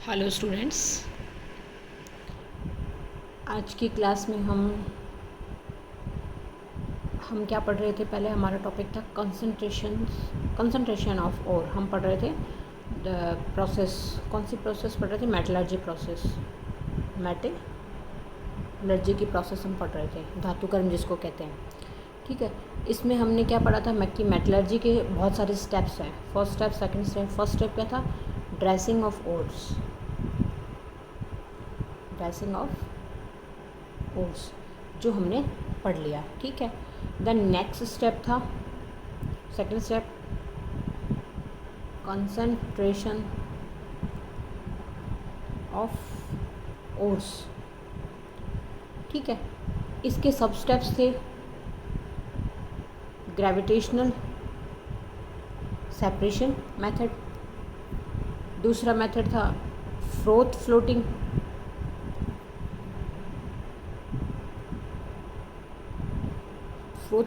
Hello students, आज की class में हम क्या पढ़ रहे थे। पहले हमारा टॉपिक था कंसंट्रेशन ऑफ ओर। हम पढ़ रहे थे प्रोसेस। कौन सी प्रोसेस पढ़ रहे थे? Metallurgy process. मेटलर्जी की प्रोसेस हम पढ़ रहे थे, धातुकर्म जिसको कहते हैं। ठीक है, इसमें हमने क्या पढ़ा था कि मेटलर्जी के बहुत सारे स्टेप्स हैं। First step, second step. First step क्या था? Dressing of ores. Dressing of ores जो हमने पढ़ लिया। ठीक है, देन नेक्स्ट स्टेप था, second step, concentration of ores. ठीक है, इसके सब स्टेप्स थे ग्रेविटेशनल सेपरेशन मेथड, दूसरा मेथड था फ्रोथ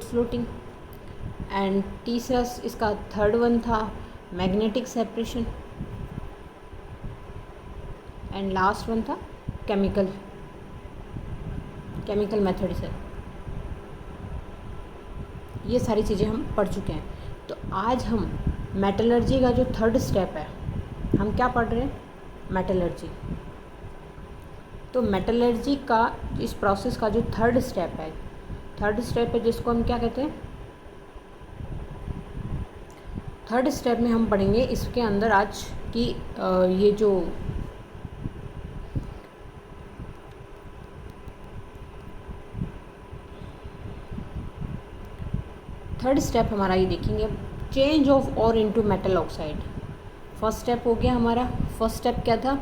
फ्लोटिंग, एंड तीसरा इसका थर्ड वन था magnetic separation, and last one था केमिकल मेथड से। ये सारी चीज़ें हम पढ़ चुके हैं। तो आज हम मेटलर्जी का जो थर्ड स्टेप है, हम क्या पढ़ रहे हैं? मेटलर्जी। तो मेटलर्जी का इस प्रोसेस का जो थर्ड स्टेप है जिसको हम क्या कहते हैं? थर्ड स्टेप में हम पढ़ेंगे इसके अंदर आज की ये जो थर्ड स्टेप हमारा ये देखेंगे, change of ore into metal oxide. First step हो गया हमारा। फर्स्ट स्टेप क्या था?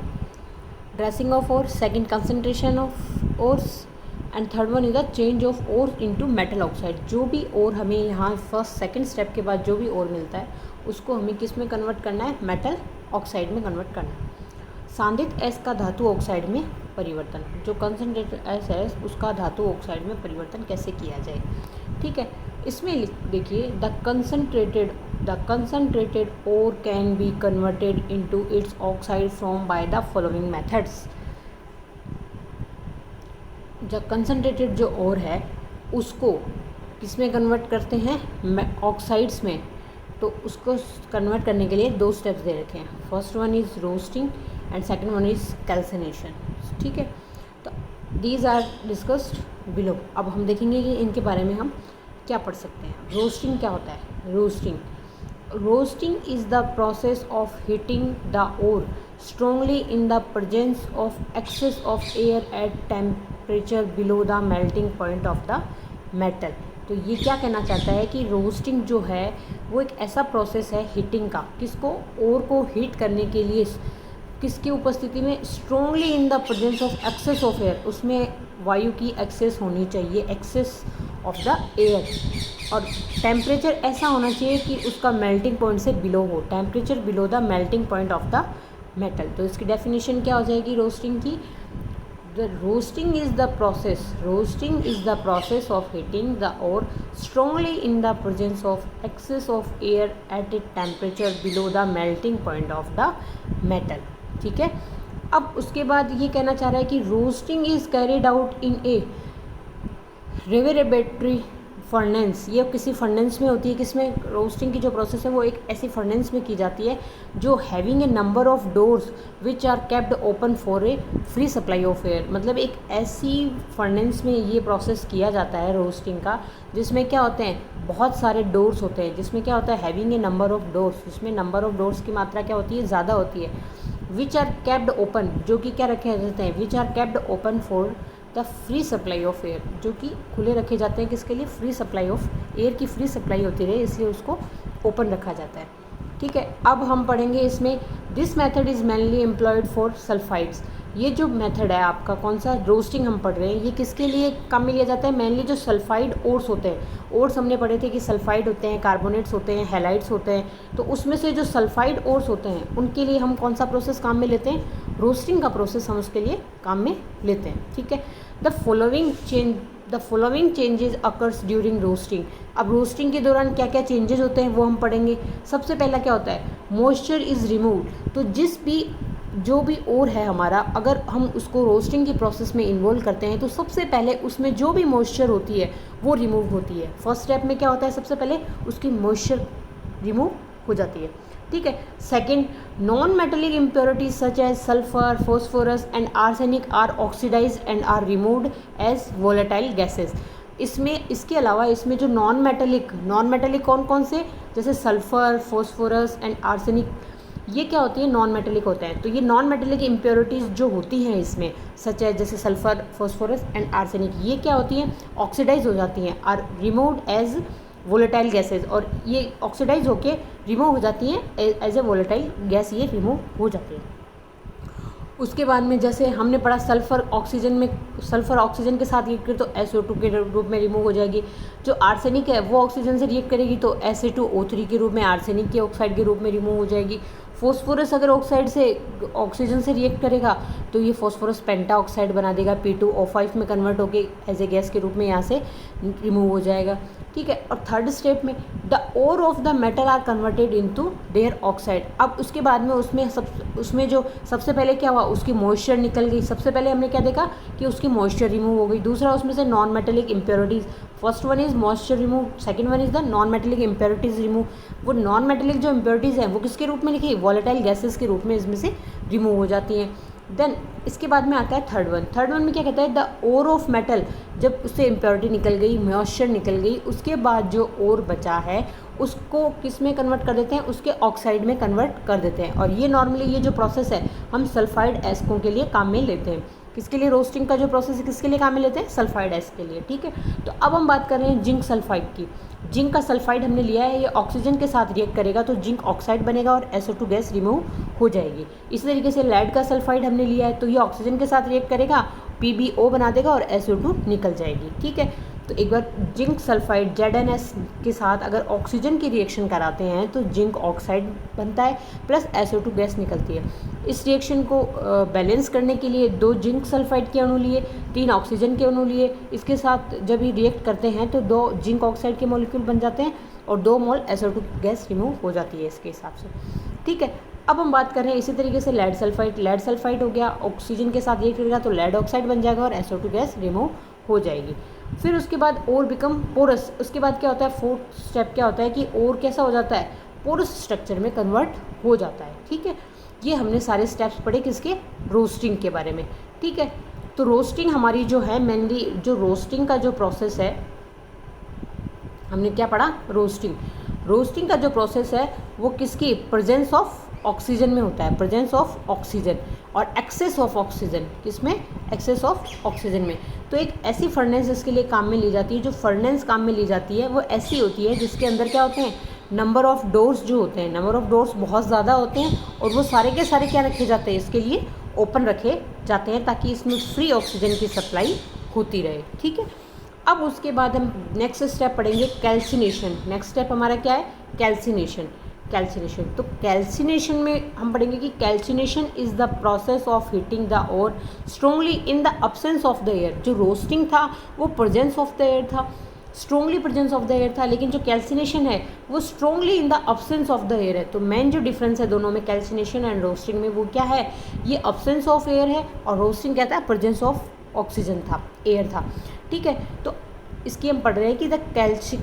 Dressing of ore, second concentration of ores, and third one is the change of ore into metal oxide. जो भी ओर हमें यहाँ फर्स्ट सेकंड स्टेप के बाद जो भी ओर मिलता है उसको हमें किस में कन्वर्ट करना है? मेटल ऑक्साइड में कन्वर्ट करना है। सांद्रित एस का धातु ऑक्साइड में परिवर्तन, जो कंसंट्रेटेड एस है उसका धातु ऑक्साइड में परिवर्तन कैसे किया जाए। ठीक है, इसमें देखिए, the concentrated ore can be converted into its oxide from by the following methods. जब कंसंट्रेटेड जो ओर है उसको किसमें कन्वर्ट करते हैं? ऑक्साइड्स में। तो उसको कन्वर्ट करने के लिए दो स्टेप्स दे रखे हैं। First one is roasting and second one is calcination. ठीक है, तो दीज आर डिस्कस्ड बिलो। अब हम देखेंगे कि इनके बारे में हम क्या पढ़ सकते हैं। रोस्टिंग क्या होता है? Roasting is the process of heating the ore strongly in the presence of access of air at temperature below the melting point of the metal. तो ये क्या कहना चाहता है कि रोस्टिंग जो है वो एक ऐसा प्रोसेस है हीटिंग का, किसको? ओर को हीट करने के लिए। किसकी उपस्थिति में? Strongly in the presence of access of air, उसमें वायु की एक्सेस होनी चाहिए, एक्सेस ऑफ द एयर, और टेम्परेचर ऐसा होना चाहिए कि उसका मेल्टिंग पॉइंट से बिलो हो, temperature below the melting point of the metal. तो इसकी डेफिनेशन क्या हो जाएगी रोस्टिंग की? Roasting is the process of heating the ore strongly in the presence of access of air at a temperature below the melting point of the metal. ठीक है, अब उसके बाद ये कहना चाह रहा है कि roasting is carried out in a reverberatory furnace. ये किसी फर्नेंस में होती है। किसमें? रोस्टिंग की जो प्रोसेस है वो एक ऐसी फर्नेंस में की जाती है जो having a number of doors which are kept open for a free supply of air. मतलब एक ऐसी फर्नेंस में ये प्रोसेस किया जाता है रोस्टिंग का, जिसमें क्या होते हैं? बहुत सारे डोर्स होते हैं। जिसमें क्या होता है? Having a number of doors, जिसमें नंबर ऑफ डोर्स की मात्रा क्या होती है? ज़्यादा होती है। विच आर केप्ड ओपन, जो कि क्या रखे जाते हैं? Which are kept open for the free supply of air, जो कि खुले रखे जाते हैं। किसके लिए? फ्री सप्लाई ऑफ एयर की फ्री सप्लाई होती रहे, इसलिए उसको ओपन रखा जाता है। ठीक है, अब हम पढ़ेंगे इसमें this method is mainly employed for sulphides. ये जो मेथड है आपका, कौन सा? रोस्टिंग हम पढ़ रहे हैं, ये किसके लिए काम में लिया जाता है? मेनली जो सल्फाइड ओर्स होते हैं। ओर्स हमने पढ़े थे कि सल्फाइड होते हैं, कार्बोनेट्स होते हैं, हैलाइड्स होते हैं। तो उसमें से जो सल्फाइड ओर्स होते हैं उनके लिए हम कौन सा प्रोसेस काम में लेते हैं? रोस्टिंग का प्रोसेस हम उसके लिए काम में लेते हैं। ठीक है, the following changes occurs during roasting. अब रोस्टिंग के दौरान क्या क्या चेंजेस होते हैं वो हम पढ़ेंगे। सबसे पहला क्या होता है? Moisture is removed. तो जिस भी जो भी ओर है हमारा, अगर हम उसको रोस्टिंग की प्रोसेस में इन्वॉल्व करते हैं तो सबसे पहले उसमें जो भी मॉइस्चर होती है वो रिमूव होती है। फर्स्ट स्टेप में क्या होता है, सबसे पहले उसकी मॉइस्चर रिमूव हो जाती है, ठीक है। Second, non metallic impurities such as sulphur, phosphorus and arsenic are oxidised and are removed as volatile gases. इसमें इसके अलावा इसमें जो नॉन मेटेलिक कौन कौन से, जैसे सल्फर, फॉस्फोरस एंड आर्सेनिक, ये क्या होती है, नॉन मेटेलिक होते हैं। तो ये नॉन मेटेलिक इम्प्योरिटीज़ जो होती हैं इसमें, सच है जैसे सल्फर, फॉस्फोरस एंड आर्सेनिक, ये क्या होती हैं, ऑक्सीडाइज हो जाती हैं, are removed as volatile gases, और ये ऑक्सीडाइज होके रिमूव हो जाती हैं एज ए वोलेटाइल गैस, ये रिमूव हो जाती हैं। उसके बाद में जैसे हमने पढ़ा सल्फर ऑक्सीजन के साथ रिएक्ट करे तो SO2 के रूप में रिमूव हो जाएगी। जो आर्सेनिक है वो ऑक्सीजन से रिएक्ट करेगी तो Na2O3 के रूप में आर्सेनिक के ऑक्साइड के रूप में रिमूव हो जाएगी। फॉस्फोरस अगर ऑक्साइड से ऑक्सीजन से रिएक्ट करेगा तो ये फॉस्फोरस पेंटा ऑक्साइड बना देगा, P2O5 में कन्वर्ट होकर एज ए गैस के रूप में यहाँ से रिमूव हो जाएगा, ठीक है। और थर्ड स्टेप में the ore of the metal are converted into their oxide. अब उसके बाद में उसमें जो सबसे पहले क्या हुआ, उसकी मॉइस्चर निकल गई। सबसे पहले हमने क्या देखा कि उसकी मॉइस्चर रिमूव हो गई। दूसरा, उसमें से non metallic impurities, first one is moisture remove, second one is the non metallic impurities remove. वो नॉन मेटेलिक जो इम्प्योरिटीज़ हैं वो किसके रूप में लिखी, वॉलेटाइल गैसेस के रूप में इसमें से रिमूव हो जाती हैं। देन इसके बाद में आता है थर्ड वन में क्या कहता है, द ओर ऑफ मेटल, जब उससे इम्प्योरिटी निकल गई, मॉइस्चर निकल गई, उसके बाद जो ओर बचा है उसको किस में कन्वर्ट कर देते हैं, उसके ऑक्साइड में कन्वर्ट कर देते हैं। और ये नॉर्मली ये जो प्रोसेस है हम सल्फाइड एस्कों के लिए काम में लेते हैं। किसके लिए, रोस्टिंग का जो प्रोसेस है किसके लिए काम में लेते हैं, सल्फाइड एस्क के लिए, ठीक है। तो अब हम बात कर रहे हैं जिंक सल्फाइड की। जिंक का सल्फाइड हमने लिया है, ये ऑक्सीजन के साथ रिएक्ट करेगा तो जिंक ऑक्साइड बनेगा और SO2 गैस रिमूव हो जाएगी। इसी तरीके से लेड का सल्फाइड हमने लिया है तो ये ऑक्सीजन के साथ रिएक्ट करेगा, PbO बना देगा और SO2 निकल जाएगी, ठीक है। तो एक बार जिंक सल्फाइड ZnS के साथ अगर ऑक्सीजन की रिएक्शन कराते हैं तो जिंक ऑक्साइड बनता है प्लस SO2 गैस निकलती है। इस रिएक्शन को बैलेंस करने के लिए 2 जिंक सल्फाइड के अणु लिए, 3 ऑक्सीजन के अणु लिए, इसके साथ जब ये रिएक्ट करते हैं तो 2 जिंक ऑक्साइड के मॉलिक्यूल बन जाते हैं और 2 मोल SO2 गैस रिमूव हो जाती है इसके हिसाब से, ठीक है। अब हम बात कर रहे हैं इसी तरीके से लेड सल्फाइड हो गया, ऑक्सीजन के साथ रिएक्ट करेगा तो लेड ऑक्साइड बन जाएगा और SO2 गैस रिमूव हो जाएगी। फिर उसके बाद ओर बिकम पोरस। उसके बाद क्या होता है, फोर्थ स्टेप क्या होता है कि ओर कैसा हो जाता है, पोरस स्ट्रक्चर में कन्वर्ट हो जाता है, ठीक है। ये हमने सारे स्टेप्स पढ़े किसके, रोस्टिंग के बारे में, ठीक है। तो रोस्टिंग हमारी जो है मेनली जो रोस्टिंग का जो प्रोसेस है, हमने क्या पढ़ा, रोस्टिंग का जो प्रोसेस है वो किसकी, प्रेजेंस ऑफ ऑक्सीजन में होता है, प्रेजेंस ऑफ ऑक्सीजन और एक्सेस ऑफ ऑक्सीजन, किसमें, एक्सेस ऑफ ऑक्सीजन में। तो एक ऐसी फर्नेस इसके लिए काम में ली जाती है, जो फर्नेस काम में ली जाती है वो ऐसी होती है जिसके अंदर क्या होते हैं, नंबर ऑफ़ डोर्स जो होते हैं, नंबर ऑफ़ डोर्स बहुत ज़्यादा होते हैं और वो सारे के सारे क्या रखे जाते हैं, इसके लिए ओपन रखे जाते हैं ताकि इसमें फ्री ऑक्सीजन की सप्लाई होती रहे, ठीक है। अब उसके बाद हम नेक्स्ट स्टेप पढ़ेंगे कैल्सिनेशन। नेक्स्ट स्टेप हमारा क्या है, कैल्सिनेशन। तो कैल्सिनेशन में हम पढ़ेंगे कि calcination is the process of heating the ore strongly in the absence of the air. जो रोस्टिंग था वो प्रेजेंस ऑफ द एयर था, strongly presence of the air था, लेकिन जो कैल्सिनेशन है वो strongly in the absence of the air है। तो मेन जो डिफरेंस है दोनों में, कैल्सिनेशन एंड रोस्टिंग में, वो क्या है, ये अब्सेंस ऑफ एयर है और रोस्टिंग कहता है प्रेजेंस ऑफ ऑक्सीजन था, एयर था, ठीक है। तो इसकी हम पढ़ रहे हैं कि the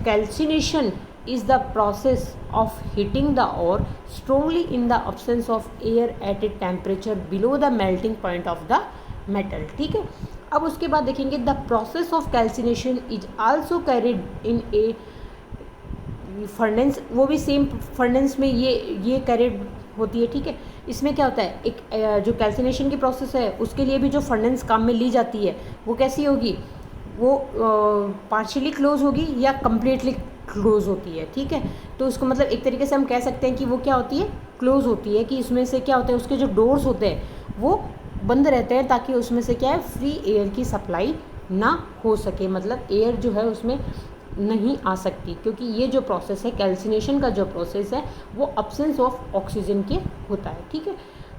calcination is the process of heating the ore strongly in the absence of air at a temperature below the melting point of the metal, ठीक है। अब उसके बाद देखेंगे the process of calcination is also carried in A furnace. वो भी same furnace में ये कैरिड होती है, ठीक है। इसमें क्या होता है, एक जो कैल्सिनेशन की प्रोसेस है उसके लिए भी जो फर्नेस काम में ली जाती है वो कैसी होगी, वो पार्शियली क्लोज होगी या कम्प्लीटली क्लोज होती है, ठीक है। तो उसको मतलब एक तरीके से हम कह सकते हैं कि वो क्या होती है, क्लोज होती है, कि इसमें से क्या होता है, उसके जो डोर्स होते हैं वो बंद रहते हैं ताकि उसमें से क्या है, फ्री एयर की सप्लाई ना हो सके, मतलब एयर जो है उसमें नहीं आ सकती, क्योंकि ये जो प्रोसेस है कैल्सिनेशन का जो प्रोसेस है वो अब्सेंस ऑफ ऑक्सीजन के होता है, ठीक है।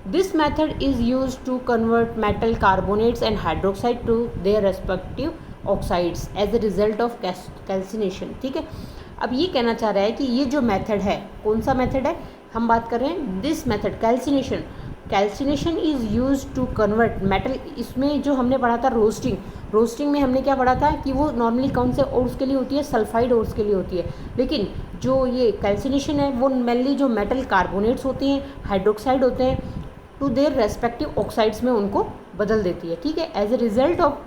This method is use to convert metal carbonates and hydroxide to their respective oxides as a result of calcination, ठीक है। अब ये कहना चाह रहा है कि ये जो मेथड है, कौन सा मेथड है, हम बात कर रहे हैं this method calcination, calcination is use to convert metal. इसमें जो हमने पढ़ा था रोस्टिंग में हमने क्या पढ़ा था कि वो नॉर्मली कौन से ओर्स के लिए होती है, सल्फाइड ओर्स के लिए होती है। लेकिन जो ये कैल्सिनेशन है वो मेनली जो मेटल कार्बोनेट्स होते हैं, हाइड्रोक्साइड होते हैं, टू देयर रेस्पेक्टिव ऑक्साइड्स में उनको बदल देती है। ठीक है, as a result of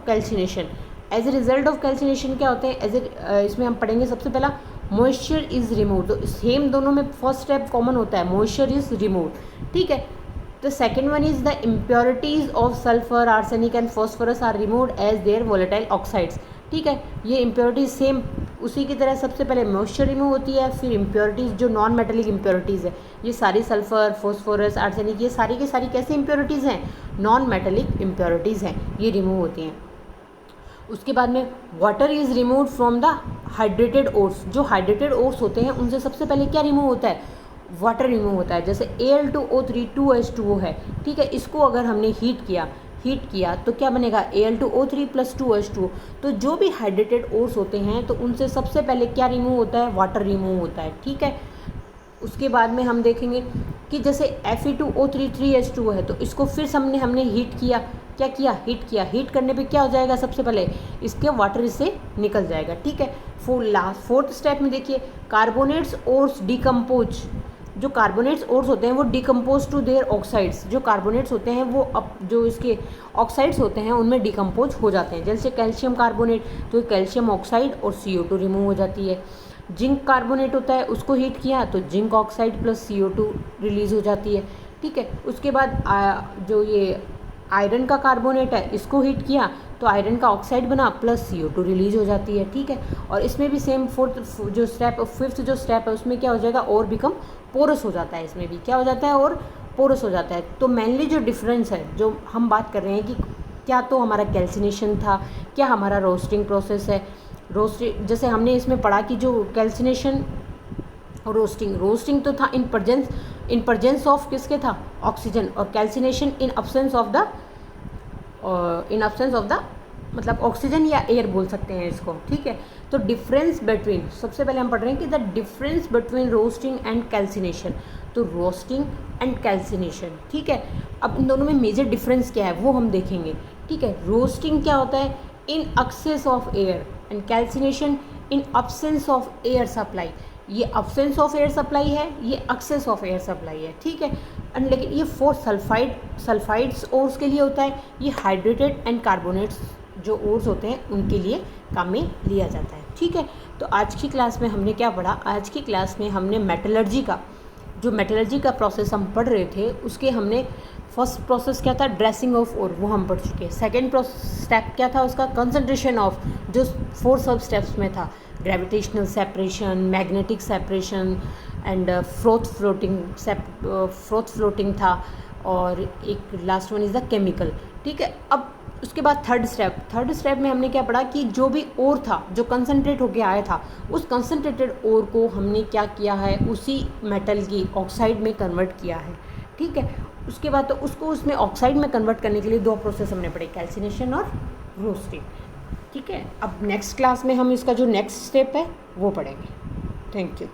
calcination क्या होते हैं, इसमें हम पढ़ेंगे सबसे पहला मॉइस्चर इज़ रिमूव। तो सेम दोनों में फर्स्ट स्टेप कॉमन होता है, मॉइस्चर इज़ रिमूव। ठीक है, the second one is the impurities of sulphur, arsenic and phosphorus are removed as their volatile oxides. ठीक है, ये इम्प्योरिटीज सेम उसी की तरह सबसे पहले मॉइस्चर रिमूव होती है, फिर इम्प्योरिटीज़ जो नॉन मेटेलिक इम्प्योरिटीज़ है, ये सारी सल्फर, फॉस्फोरस, आर्सेनिक, ये सारी की सारी कैसी इम्प्योरिटीज़ हैं, नॉन मेटेलिक इम्प्योरिटीज़ हैं, ये रिमूव होती हैं। उसके बाद में water is remove from the hydrated ores. जो हाइड्रेटेड ओर्स होते हैं उनसे सबसे पहले क्या रिमूव होता है, वाटर रिमूव होता है। जैसे Al2O3 2H2O है। ठीक है, इसको अगर हमने हीट किया तो क्या बनेगा, Al2O3 + 2H2O। तो जो भी हाइड्रेटेड ओर्स होते हैं तो उनसे सबसे पहले क्या रिमूव होता है, वाटर रिमूव होता है। ठीक है, उसके बाद में हम देखेंगे कि जैसे Fe2O3 3H2O है, तो इसको फिर हमने हीट किया, क्या किया, हीट करने पे क्या हो जाएगा, सबसे पहले इसके वाटर इससे निकल जाएगा। ठीक है, फोर्थ स्टेप में देखिए, कार्बोनेट्स ओर्स डिकम्पोज। जो कार्बोनेट्स ओर्स होते हैं वो डिकम्पोज टू देयर ऑक्साइड्स। जो कार्बोनेट्स होते हैं वो जो इसके ऑक्साइड्स होते हैं उनमें डिकम्पोज हो जाते हैं। जैसे कैल्शियम कार्बोनेट, तो कैल्शियम ऑक्साइड और CO2 रिमूव हो जाती है। जिंक कार्बोनेट होता है, उसको हीट किया तो जिंक ऑक्साइड + CO2 रिलीज़ हो जाती है। ठीक है, उसके बाद जो ये आयरन का कार्बोनेट है, इसको हीट किया तो आयरन का ऑक्साइड बना + CO2 रिलीज़ हो जाती है। ठीक है, और इसमें भी सेम फिफ्थ जो स्टेप है उसमें क्या हो जाएगा, और बिकम पोरस हो जाता है। इसमें भी क्या हो जाता है, और पोरस हो जाता है। तो मेनली जो डिफरेंस है जो हम बात कर रहे हैं कि क्या तो हमारा कैल्सिनेशन था, क्या हमारा रोस्टिंग प्रोसेस है। जैसे हमने इसमें पढ़ा कि जो कैल्सिनेशन और रोस्टिंग तो था इन प्रजेंस ऑफ किसके था, ऑक्सीजन, और calcination in absence of the मतलब ऑक्सीजन या एयर बोल सकते हैं इसको। ठीक है, तो डिफरेंस बिटवीन, सबसे पहले हम पढ़ रहे हैं कि the difference between roasting and calcination. तो रोस्टिंग एंड कैल्सिनेशन, ठीक है, अब इन दोनों में मेजर डिफरेंस क्या है वो हम देखेंगे। ठीक है, रोस्टिंग क्या होता है, in excess of air, and calcination in absence of air supply. ये अब्सेंस ऑफ एयर सप्लाई है, ये एक्सेस ऑफ एयर सप्लाई है। ठीक है, एंड लेकिन ये फोर सल्फाइड्स ओर्स के लिए होता है, ये हाइड्रेटेड एंड कार्बोनेट्स जो ओर्स होते हैं उनके लिए काम में लिया जाता है। ठीक है, तो आज की क्लास में हमने क्या पढ़ा, आज की क्लास में हमने मेटलर्जी का प्रोसेस हम पढ़ रहे थे, उसके हमने फर्स्ट प्रोसेस क्या था, ड्रेसिंग ऑफ ओर, वो हम पढ़ चुके हैं। सेकेंड स्टेप क्या था उसका, कंसंट्रेशन ऑफ, जो 4 सब स्टेप्स में था, gravitational separation, magnetic separation and froth floating था, और एक last one is the chemical. ठीक है, अब उसके बाद थर्ड स्टेप में हमने क्या पढ़ा कि जो भी ओर था जो कंसनट्रेट होके आया था, उस कंसनट्रेटेड ओर को हमने क्या किया है, उसी मेटल की ऑक्साइड में कन्वर्ट किया है। ठीक है, उसके बाद तो उसको उसमें ऑक्साइड में कन्वर्ट करने के लिए 2 प्रोसेस हमने पढ़े, कैल्सिनेशन और रोस्टिंग। ठीक है, अब नेक्स्ट क्लास में हम इसका जो नेक्स्ट स्टेप है वो पढ़ेंगे। Thank you.